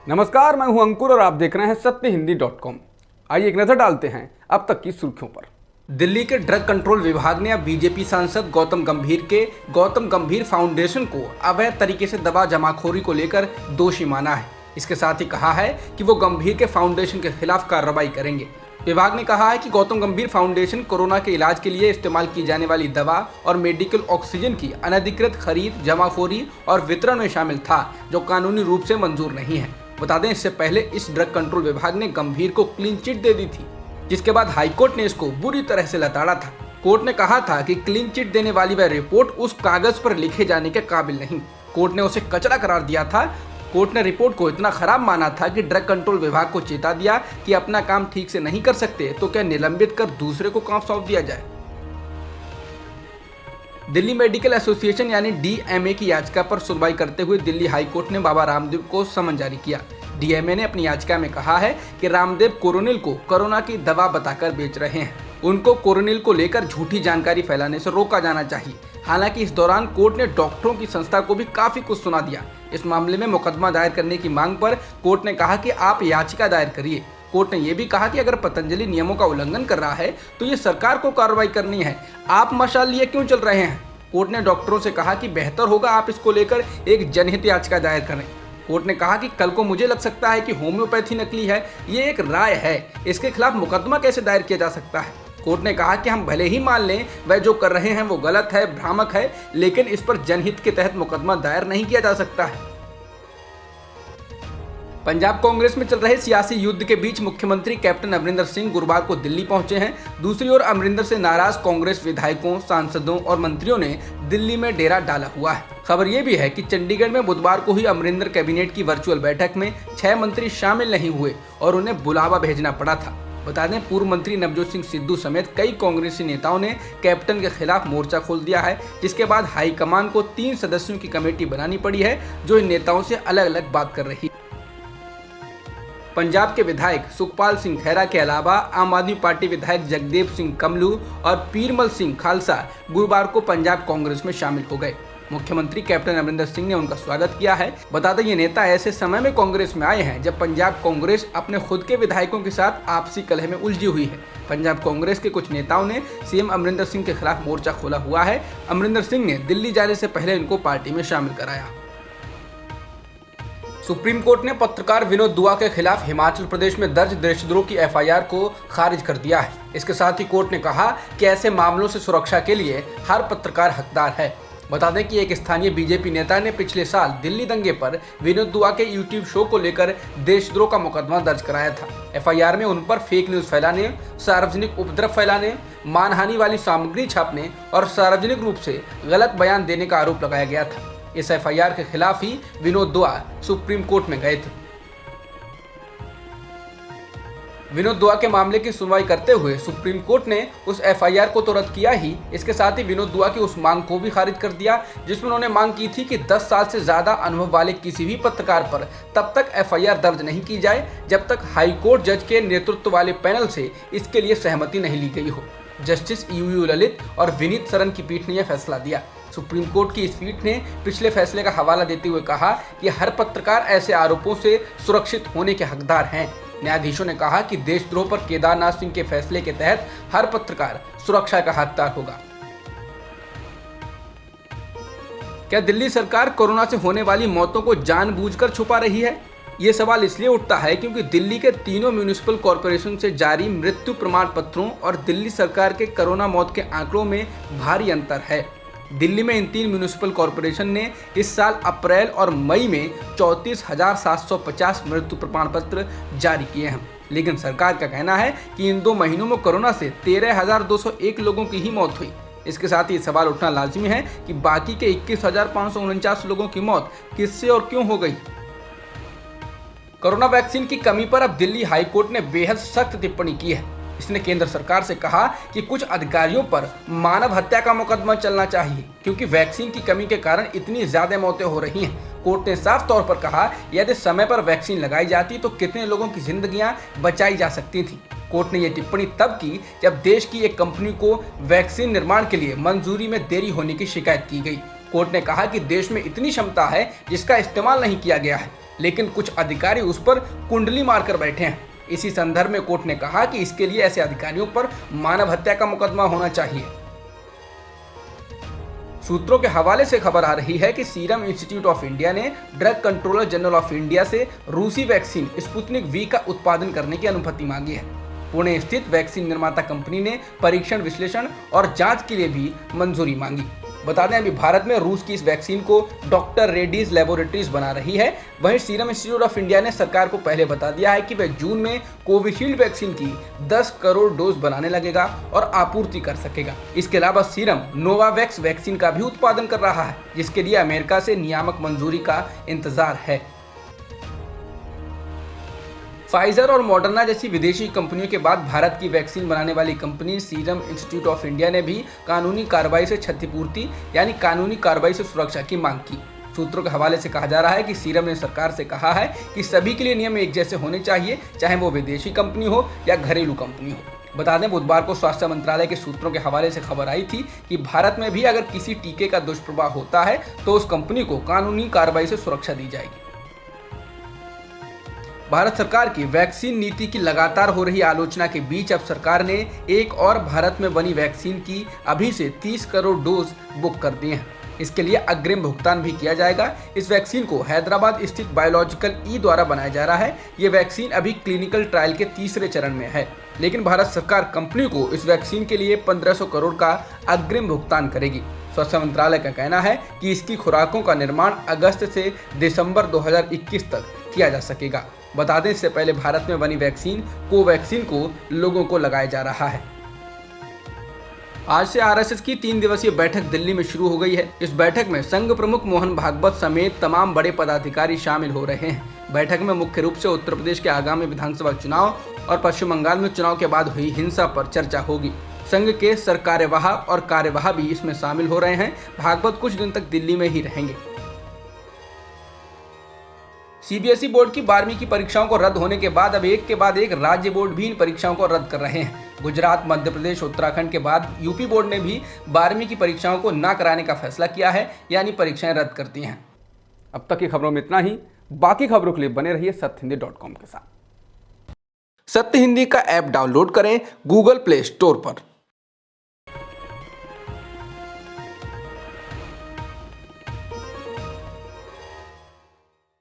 नमस्कार, मैं हूं अंकुर और आप देख रहे हैं सत्यहिंदी.com। आइए एक नजर डालते हैं अब तक की सुर्खियों पर। दिल्ली के ड्रग कंट्रोल विभाग ने अब बीजेपी सांसद गौतम गंभीर के गौतम गंभीर फाउंडेशन को अवैध तरीके से दवा जमाखोरी को लेकर दोषी माना है। इसके साथ ही कहा है कि वो गंभीर के फाउंडेशन के खिलाफ कार्रवाई करेंगे। विभाग ने कहा है कि गौतम गंभीर फाउंडेशन कोरोना के इलाज के लिए इस्तेमाल की जाने वाली दवा और मेडिकल ऑक्सीजन की अनधिकृत खरीद, जमाखोरी और वितरण में शामिल था, जो कानूनी रूप से मंजूर नहीं है। बता दें, इससे पहले इस ड्रग कंट्रोल विभाग ने गंभीर को क्लीन चिट दे दी थी, जिसके बाद हाईकोर्ट ने इसको बुरी तरह से लताड़ा था। कोर्ट ने कहा था कि क्लीन चिट देने वाली वह रिपोर्ट उस कागज पर लिखे जाने के काबिल नहीं। कोर्ट ने उसे कचरा करार दिया था। कोर्ट ने रिपोर्ट को इतना खराब माना था कि ड्रग कंट्रोल विभाग को चेता दिया कि अपना काम ठीक से नहीं कर सकते तो क्या निलंबित कर दूसरे को काम सौंप दिया जाए। दिल्ली मेडिकल एसोसिएशन यानी डीएमए की याचिका पर सुनवाई करते हुए दिल्ली हाईकोर्ट ने बाबा रामदेव को समन जारी किया। डीएमए ने अपनी याचिका में कहा है कि रामदेव कोरोनिल को कोरोना की दवा बताकर बेच रहे हैं। उनको कोरोनिल को लेकर झूठी जानकारी फैलाने से रोका जाना चाहिए। हालांकि इस दौरान कोर्ट ने डॉक्टरों की संस्था को भी काफी कुछ सुना दिया। इस मामले में मुकदमा दायर करने की मांग पर कोर्ट ने कहा कि आप याचिका दायर करिए। कोर्ट ने यह भी कहा कि अगर पतंजलि नियमों का उल्लंघन कर रहा है तो ये सरकार को कार्रवाई करनी है, आप मशाल लिए क्यों चल रहे हैं। कोर्ट ने डॉक्टरों से कहा कि बेहतर होगा आप इसको लेकर एक जनहित याचिका दायर करें। कोर्ट ने कहा कि कल को मुझे लग सकता है कि होम्योपैथी नकली है, ये एक राय है, इसके खिलाफ मुकदमा कैसे दायर किया जा सकता है। कोर्ट ने कहा कि हम भले ही मान लें वह जो कर रहे हैं वो गलत है, भ्रामक है, लेकिन इस पर जनहित के तहत मुकदमा दायर नहीं किया जा सकता है। पंजाब कांग्रेस में चल रहे सियासी युद्ध के बीच मुख्यमंत्री कैप्टन अमरिंदर सिंह गुरुवार को दिल्ली पहुंचे हैं। दूसरी ओर अमरिंदर से नाराज कांग्रेस विधायकों, सांसदों और मंत्रियों ने दिल्ली में डेरा डाला हुआ है। खबर यह भी है कि चंडीगढ़ में बुधवार को ही अमरिंदर कैबिनेट की वर्चुअल बैठक में 6 मंत्री शामिल नहीं हुए और उन्हें बुलावा भेजना पड़ा था। बता दें, पूर्व मंत्री नवजोत सिंह सिद्धू समेत कई कांग्रेसी नेताओं ने कैप्टन के खिलाफ मोर्चा खोल दिया है, जिसके बाद हाईकमान को 3 सदस्यों की कमेटी बनानी पड़ी है, जो इन नेताओं से अलग अलग बात कर रही है। पंजाब के विधायक सुखपाल सिंह खैरा के अलावा आम आदमी पार्टी विधायक जगदेव सिंह कमलू और पीरमल सिंह खालसा गुरुवार को पंजाब कांग्रेस में शामिल हो गए। मुख्यमंत्री कैप्टन अमरिंदर सिंह ने उनका स्वागत किया है। बता दें, ये नेता ऐसे समय में कांग्रेस में आए हैं जब पंजाब कांग्रेस अपने खुद के विधायकों के साथ आपसी कलह में उलझी हुई है। पंजाब कांग्रेस के कुछ नेताओं ने सीएम अमरिंदर सिंह के खिलाफ मोर्चा खोला हुआ है। अमरिंदर सिंह ने दिल्ली जाने से पहले इनको पार्टी में शामिल कराया। सुप्रीम कोर्ट ने पत्रकार विनोद दुआ के खिलाफ हिमाचल प्रदेश में दर्ज देशद्रोह की एफआईआर को खारिज कर दिया है। इसके साथ ही कोर्ट ने कहा कि ऐसे मामलों से सुरक्षा के लिए हर पत्रकार हकदार है। बता दें कि एक स्थानीय बीजेपी नेता ने पिछले साल दिल्ली दंगे पर विनोद दुआ के यूट्यूब शो को लेकर देशद्रोह का मुकदमा दर्ज कराया था। एफआईआर में उन पर फेक न्यूज फैलाने, सार्वजनिक उपद्रव फैलाने, मानहानि वाली सामग्री छापने और सार्वजनिक रूप से गलत बयान देने का आरोप लगाया गया था। इस एफआईआर के खिलाफ ही विनोद दुआ सुप्रीम कोर्ट में गए थे। विनोद दुआ के मामले की सुनवाई करते हुए सुप्रीम कोर्ट ने उस एफआईआर को तो रद्द किया ही, इसके साथ ही विनोद दुआ की उस मांग को भी खारिज कर दिया जिसमें उन्होंने मांग की थी कि 10 साल से ज्यादा अनुभव वाले किसी भी पत्रकार पर तब तक एफआईआर दर्ज नहीं की जाए जब तक हाईकोर्ट जज के नेतृत्व वाले पैनल से इसके लिए सहमति नहीं ली गई हो। जस्टिस यूयू ललित और विनीत सरन की पीठ ने यह फैसला दिया। सुप्रीम कोर्ट की इस पीठ ने पिछले फैसले का हवाला देते हुए कहा कि हर पत्रकार ऐसे आरोपों से सुरक्षित होने के हकदार हैं। न्यायाधीशों ने कहा कि देशद्रोह पर केदारनाथ सिंह के फैसले के तहत हर पत्रकार सुरक्षा का हकदार होगा। क्या दिल्ली सरकार कोरोना से होने वाली मौतों को जानबूझकर छुपा रही है? ये सवाल इसलिए उठता है क्योंकि दिल्ली के तीनों म्यूनिसिपल कॉरपोरेशन से जारी मृत्यु प्रमाण पत्रों और दिल्ली सरकार के कोरोना मौत के आंकड़ों में भारी अंतर है। दिल्ली में इन 3 म्यूनिसिपल कॉरपोरेशन ने इस साल अप्रैल और मई में 34,750 मृत्यु प्रमाण पत्र जारी किए हैं, लेकिन सरकार का कहना है कि इन 2 महीनों में कोरोना से 13,201 लोगों की ही मौत हुई। इसके साथ ही सवाल उठना लाजिमी है कि बाकी के 21,549 लोगों की मौत किससे और क्यों हो गई। कोरोना वैक्सीन की कमी पर अब दिल्ली हाईकोर्ट ने बेहद सख्त टिप्पणी की है। इसने केंद्र सरकार से कहा कि कुछ अधिकारियों पर मानव हत्या का मुकदमा चलना चाहिए क्योंकि वैक्सीन की कमी के कारण इतनी ज्यादा मौतें हो रही हैं। कोर्ट ने साफ तौर पर कहा यदि समय पर वैक्सीन लगाई जाती तो कितने लोगों की जिंदगियां बचाई जा सकती थी। कोर्ट ने यह टिप्पणी तब की जब देश की एक कंपनी को वैक्सीन निर्माण के लिए मंजूरी में देरी होने की शिकायत की गई। कोर्ट ने कहा कि देश में इतनी क्षमता है जिसका इस्तेमाल नहीं किया गया है। लेकिन कुछ अधिकारी उस पर कुंडली मारकर बैठे हैं। इसी संदर्भ में कोर्ट ने कहा कि इसके लिए ऐसे अधिकारियों पर मानव हत्या का मुकदमा होना चाहिए। सूत्रों के हवाले से खबर आ रही है कि सीरम इंस्टीट्यूट ऑफ इंडिया ने drug controller general of India से रूसी वैक्सीन स्पुतनिक वी का उत्पादन करने की अनुमति मांगी है। पुणे स्थित वैक्सीन निर्माता कंपनी ने परीक्षण, विश्लेषण और जांच के लिए भी मंजूरी मांगी। बता दें, अभी भारत में रूस की इस वैक्सीन को डॉक्टर रेड्डीज लेबोरेटरीज बना रही है। वहीं सीरम इंस्टीट्यूट ऑफ इंडिया ने सरकार को पहले बता दिया है कि वह जून में कोविशील्ड वैक्सीन की 10 करोड़ डोज बनाने लगेगा और आपूर्ति कर सकेगा। इसके अलावा सीरम नोवावैक्स वैक्सीन का भी उत्पादन कर रहा है, जिसके लिए अमेरिका से नियामक मंजूरी का इंतजार है। फाइजर और मॉडर्ना जैसी विदेशी कंपनियों के बाद भारत की वैक्सीन बनाने वाली company serum institute of India ने भी कानूनी कार्रवाई से क्षतिपूर्ति यानी कानूनी कार्रवाई से सुरक्षा की मांग की। सूत्रों के हवाले से कहा जा रहा है कि सीरम ने सरकार से कहा है कि सभी के लिए नियम एक जैसे होने चाहिए, चाहे वो विदेशी कंपनी हो या घरेलू कंपनी हो। बता दें, बुधवार को स्वास्थ्य मंत्रालय के सूत्रों के हवाले से खबर आई थी कि भारत में भी अगर किसी टीके का दुष्प्रभाव होता है तो उस कंपनी को कानूनी कार्रवाई से सुरक्षा दी जाएगी। भारत सरकार की वैक्सीन नीति की लगातार हो रही आलोचना के बीच अब सरकार ने एक और भारत में बनी वैक्सीन की अभी से 30 करोड़ डोज बुक कर दिए हैं। इसके लिए अग्रिम भुगतान भी किया जाएगा। इस वैक्सीन को हैदराबाद स्थित बायोलॉजिकल ई द्वारा बनाया जा रहा है। ये वैक्सीन अभी क्लिनिकल ट्रायल के तीसरे चरण में है, लेकिन भारत सरकार कंपनी को इस वैक्सीन के लिए 1500 करोड़ का अग्रिम भुगतान करेगी। स्वास्थ्य मंत्रालय का कहना है कि इसकी खुराकों का निर्माण अगस्त से दिसंबर 2021 तक किया जा सकेगा। बता दें, इससे पहले भारत में बनी वैक्सीन कोवैक्सीन को लोगों को लगाया जा रहा है। आज से आरएसएस की 3 दिवसीय बैठक दिल्ली में शुरू हो गई है। इस बैठक में संघ प्रमुख मोहन भागवत समेत तमाम बड़े पदाधिकारी शामिल हो रहे हैं। बैठक में मुख्य रूप से उत्तर प्रदेश के आगामी विधानसभा चुनाव और पश्चिम बंगाल में चुनाव के बाद हुई हिंसा पर चर्चा होगी। संघ के सरकार्यवाह और कार्यवाह भी इसमें शामिल हो रहे हैं। भागवत कुछ दिन तक दिल्ली में ही रहेंगे। सीबीएसई बोर्ड की 12वीं की परीक्षाओं को रद्द होने के बाद अब एक के बाद एक राज्य बोर्ड भी इन परीक्षाओं को रद्द कर रहे हैं। गुजरात, मध्य प्रदेश, उत्तराखंड के बाद यूपी बोर्ड ने भी 12वीं की परीक्षाओं को न कराने का फैसला किया है, यानी परीक्षाएं रद्द कर दी हैं। अब तक की खबरों में इतना ही। बाकी खबरों के लिए बने रहिए सत्यहिंदी.com के साथ। सत्य हिंदी का ऐप डाउनलोड करें गूगल प्ले स्टोर पर।